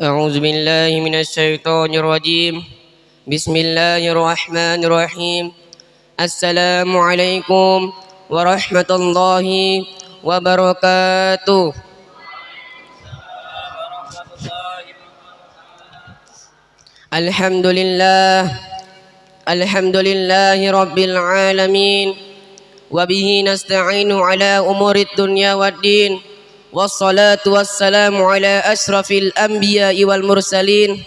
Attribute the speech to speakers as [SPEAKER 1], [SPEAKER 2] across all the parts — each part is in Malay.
[SPEAKER 1] أعوذ بالله من الشيطان الرجيم بسم الله الرحمن الرحيم السلام عليكم ورحمة الله وبركاته الحمد لله رب العالمين وبه نستعين على أمور الدنيا والدين والصلاة والسلام على أشرف الأنبياء والمرسلين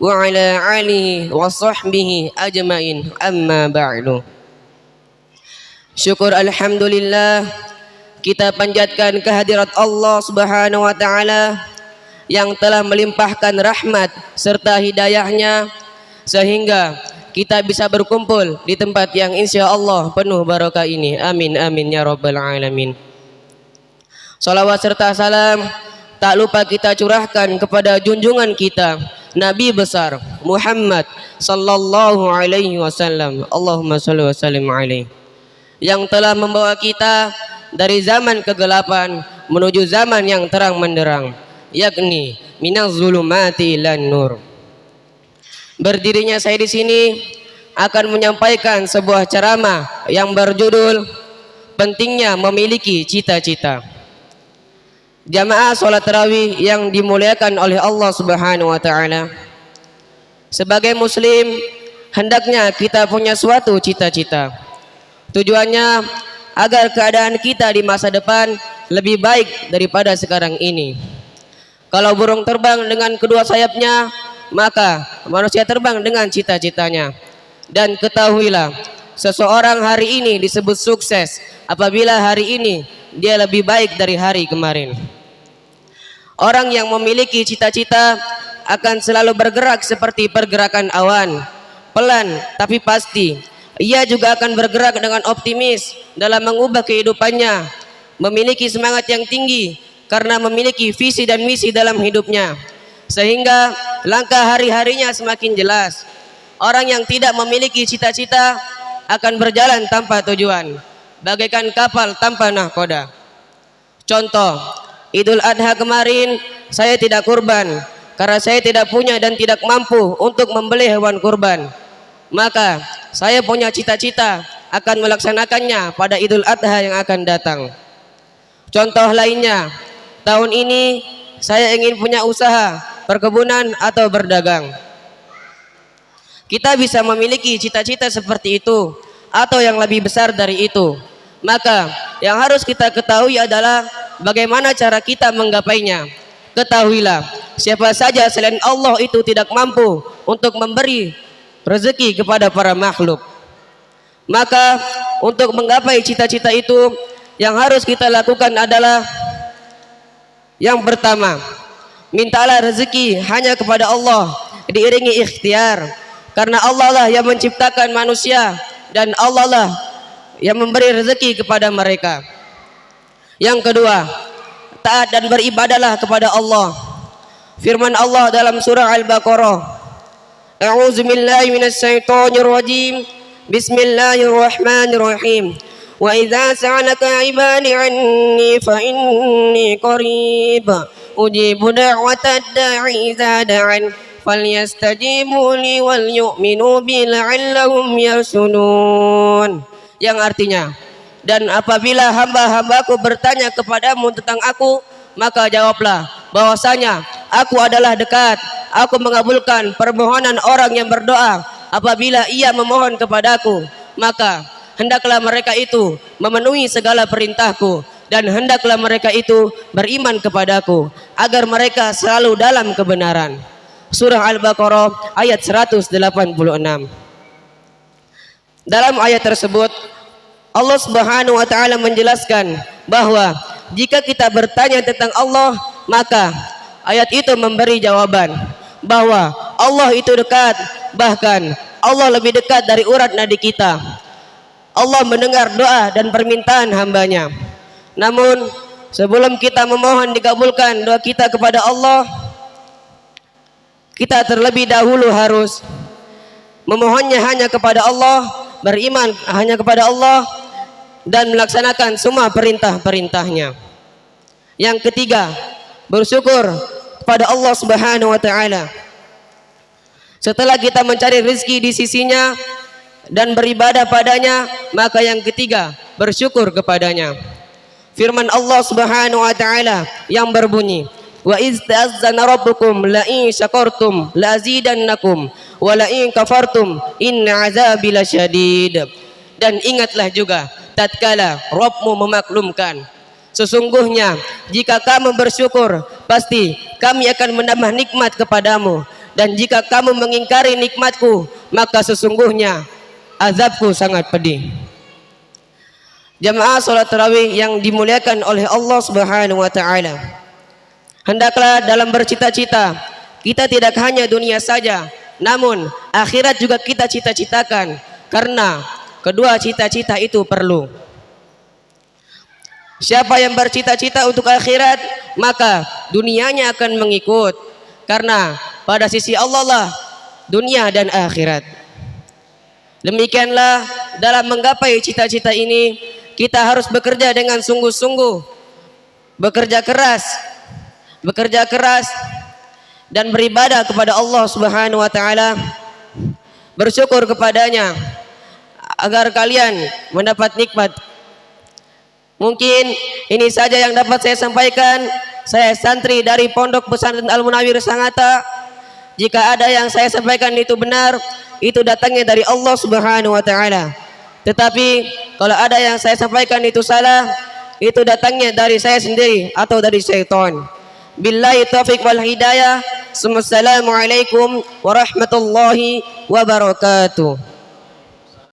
[SPEAKER 1] وعلى آله وصحبه أجمعين أما بعد. Syukur alhamdulillah, kita panjatkan kehadirat Allah Subhanahu wa taala yang telah melimpahkan rahmat serta hidayahnya sehingga kita bisa berkumpul di tempat yang insyaallah penuh barakah ini. Amin amin ya rabbal alamin. Salawat serta salam tak lupa kita curahkan kepada junjungan kita Nabi besar Muhammad sallallahu alaihi wasallam. Allahumma shalli wa sallim alaihi, yang telah membawa kita dari zaman kegelapan menuju zaman yang terang menderang, yakni minaz zulumati ilan nur. Berdirinya saya di sini akan menyampaikan sebuah ceramah yang berjudul pentingnya memiliki cita-cita. Jamaah sholat tarawih yang dimuliakan oleh Allah Subhanahu wa taala, sebagai muslim hendaknya kita punya suatu cita-cita. Tujuannya agar keadaan kita di masa depan lebih baik daripada sekarang ini. Kalau burung terbang dengan kedua sayapnya, maka manusia terbang dengan cita-citanya. Dan ketahuilah, seseorang hari ini disebut sukses apabila hari ini dia lebih baik dari hari kemarin. Orang yang memiliki cita-cita akan selalu bergerak seperti pergerakan awan, pelan tapi pasti. Ia juga akan bergerak dengan optimis dalam mengubah kehidupannya, memiliki semangat yang tinggi karena memiliki visi dan misi dalam hidupnya, sehingga langkah hari-harinya semakin jelas. Orang yang tidak memiliki cita-cita akan berjalan tanpa tujuan, bagaikan kapal tanpa nahkoda. Contoh, Idul Adha kemarin saya tidak kurban karena saya tidak punya dan tidak mampu untuk membeli hewan kurban. Maka saya punya cita-cita akan melaksanakannya pada Idul Adha yang akan datang. Contoh lainnya, tahun ini saya ingin punya usaha perkebunan atau berdagang. Kita bisa memiliki cita-cita seperti itu atau yang lebih besar dari itu. Maka yang harus kita ketahui adalah bagaimana cara kita menggapainya. Ketahuilah, siapa saja selain Allah itu tidak mampu untuk memberi rezeki kepada para makhluk. Maka untuk menggapai cita-cita itu, yang harus kita lakukan adalah yang pertama, mintalah rezeki hanya kepada Allah diiringi ikhtiar, karena Allah lah yang menciptakan manusia dan Allah lah yang memberi rezeki kepada mereka. Yang kedua, taat dan beribadahlah kepada Allah. Firman Allah dalam surah Al-Baqarah, A'udzu billahi minasy syaithanir rajim. Bismillahirrahmanirrahim. Wa idza sa'alaka 'ibadi 'anni fa inni qarib ujibu da'watad da'i idza da'an falyastajibu li wal yu'minu bi la'allahum yarshudun. Yang artinya, dan apabila hamba-hambaku bertanya kepadamu tentang aku, maka jawablah bahwasanya aku adalah dekat. Aku mengabulkan permohonan orang yang berdoa apabila ia memohon kepadaku. Maka hendaklah mereka itu memenuhi segala perintahku, dan hendaklah mereka itu beriman kepadaku agar mereka selalu dalam kebenaran. Surah Al-Baqarah ayat 186. Dalam ayat tersebut Allah Subhanahu wa taala menjelaskan bahwa jika kita bertanya tentang Allah, maka ayat itu memberi jawaban bahwa Allah itu dekat, bahkan Allah lebih dekat dari urat nadi kita. Allah mendengar doa dan permintaan hambanya. Namun sebelum kita memohon dikabulkan doa kita kepada Allah, kita terlebih dahulu harus memohonnya hanya kepada Allah, beriman hanya kepada Allah, dan melaksanakan semua perintah-perintahnya. Yang ketiga, bersyukur kepada Allah Subhanahu wa taala. Setelah kita mencari rezeki di sisinya dan beribadah padanya, maka yang ketiga, bersyukur kepadanya. Firman Allah Subhanahu wa taala yang berbunyi, wa iz ta'azzana rabbukum la in syakartum la azidannakum wa la in kafartum inna azabi lasyadid. Dan ingatlah juga tatkala Rabbmu memaklumkan, sesungguhnya jika kamu bersyukur pasti kami akan menambah nikmat kepadamu, dan jika kamu mengingkari nikmatku maka sesungguhnya azabku sangat pedih. Jamaah salat tarawih yang dimuliakan oleh Allah Subhanahu wa taala, hendaklah dalam bercita-cita kita tidak hanya dunia saja, namun akhirat juga kita cita-citakan, karena kedua cita-cita itu perlu. Siapa yang bercita-cita untuk akhirat, maka dunianya akan mengikut, karena pada sisi Allah lah dunia dan akhirat. Demikianlah dalam menggapai cita-cita ini kita harus bekerja dengan sungguh-sungguh, bekerja keras dan beribadah kepada Allah Subhanahu wa taala, bersyukur kepadanya agar kalian mendapat nikmat. Mungkin ini saja yang dapat saya sampaikan. Saya santri dari Pondok Pesantren Al-Munawwir Sangatta. Jika ada yang saya sampaikan itu benar, itu datangnya dari Allah Subhanahu wa taala. Tetapi kalau ada yang saya sampaikan itu salah, itu datangnya dari saya sendiri atau dari syaitan. Billahi taufiq wal hidayah. Assalamualaikum warahmatullahi wabarakatuh.